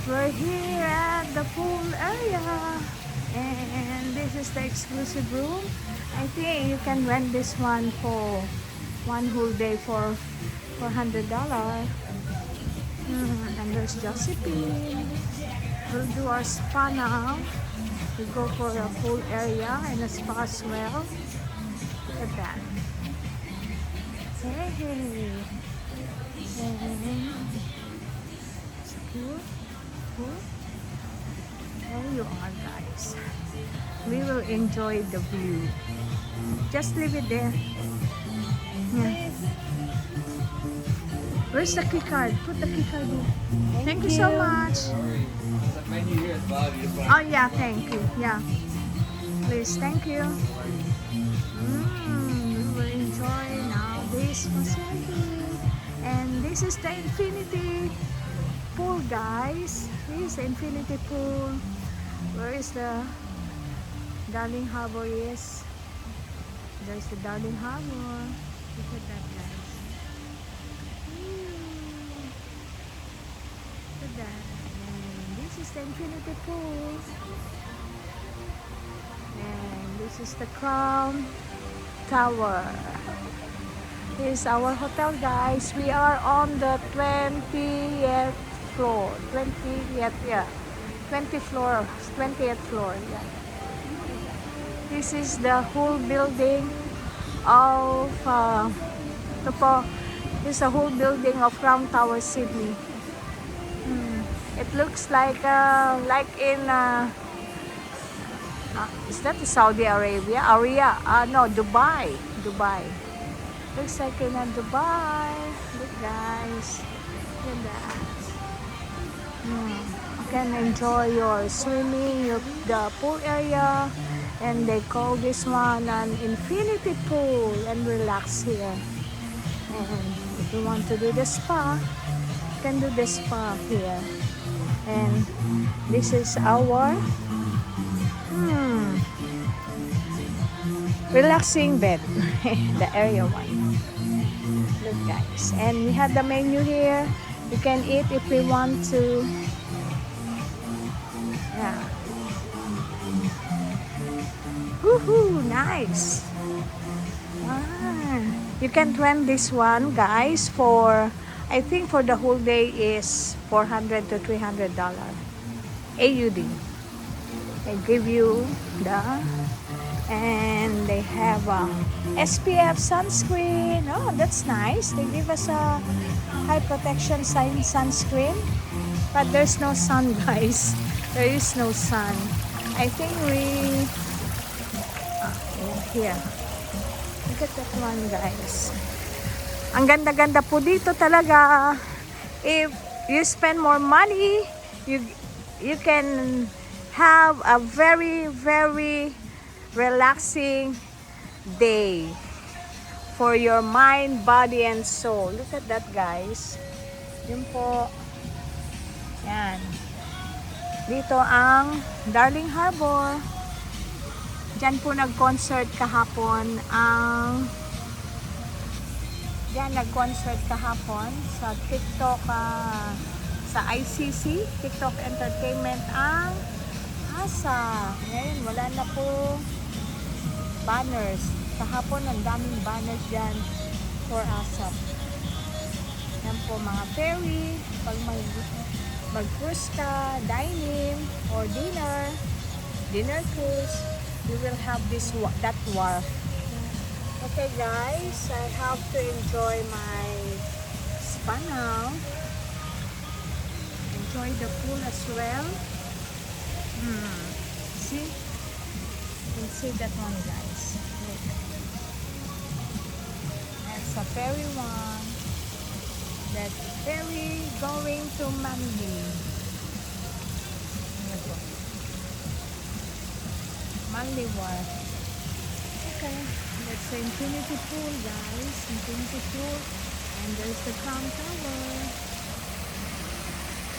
We're here at the pool area, and this is the exclusive room. I think you can rent this one for one whole day for $400. And there's Josephine. We'll do our spa now. We go for a pool area and a spa as well. Look at that. Hey, hey. Cool. Cool. There you are, guys. We will enjoy the view. Just leave it there. Yeah. Where's the key card? Put the key card in. Thank you so much. Oh yeah, thank you. Yeah. Please, thank you. We will enjoy now this facility. And this is the infinity pool, guys. This is the infinity pool. Where is the Darling Harbor? Is there's the Darling Harbor. Look at that, guys. Look at that. And this is the infinity pool. And this is the Crown Tower. This is our hotel, guys. We are on the 20th floor. 20th, yeah. 20th floor, yeah. This is the whole building of this is the whole building of Crown Tower, Sydney. It looks like in is that Saudi Arabia? No, Dubai. Looks like in Dubai. Look, guys. Look at that. You can enjoy your swimming, the pool area, and they call this one an infinity pool, and relax here. And if you want to do the spa, you can do the spa here. And this is our relaxing bed, the area one. Look, guys, and we have the menu here. You can eat if we want to. Yeah. Woohoo! Nice. You can rent this one, guys, for I think for the whole day is $400 to $300 AUD. They give you and they have SPF sunscreen. Oh, that's nice. They give us a high protection sunscreen, but there's no sun, guys. There is no sun. I think here. Look at that one, guys. Ang ganda-ganda po dito talaga. If you spend more money, you can have a very, very relaxing day for your mind, body, and soul. Look at that, guys. Yun po. Yan. Dito ang Darling Harbor. Diyan po nag-concert kahapon nag-concert kahapon sa TikTok, sa ICC, TikTok Entertainment ang ASA. Ngayon, wala na po banners. Kahapon, ang daming banners dyan for ASA. Yan po, mga ferry, pag mag-cruise ka, dining, or dinner cruise, you will have that wharf. Okay, guys, I have to enjoy my spa now. Enjoy the pool as well. See? You can see that one, guys. Look. That's a ferry one. That ferry going to Manly. Manly Wharf. Okay, that's the infinity pool, guys. Infinity pool. And there's the Crown Tower.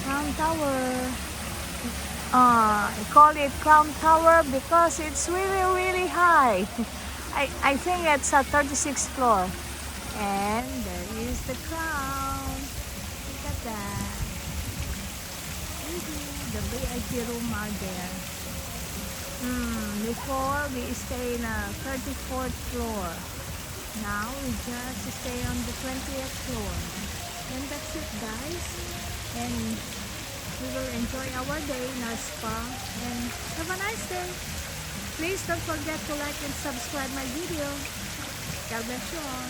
Crown Tower. I call it Crown Tower because it's really, really high. I think it's a 36th floor. And there is the crown. Look at that. VIP room are there. Before we stay in a 34th floor. Now we just stay on the 20th floor. And that's it, guys. And we will enjoy our day in our spa. And have a nice day. Please don't forget to like and subscribe my video. God bless you all.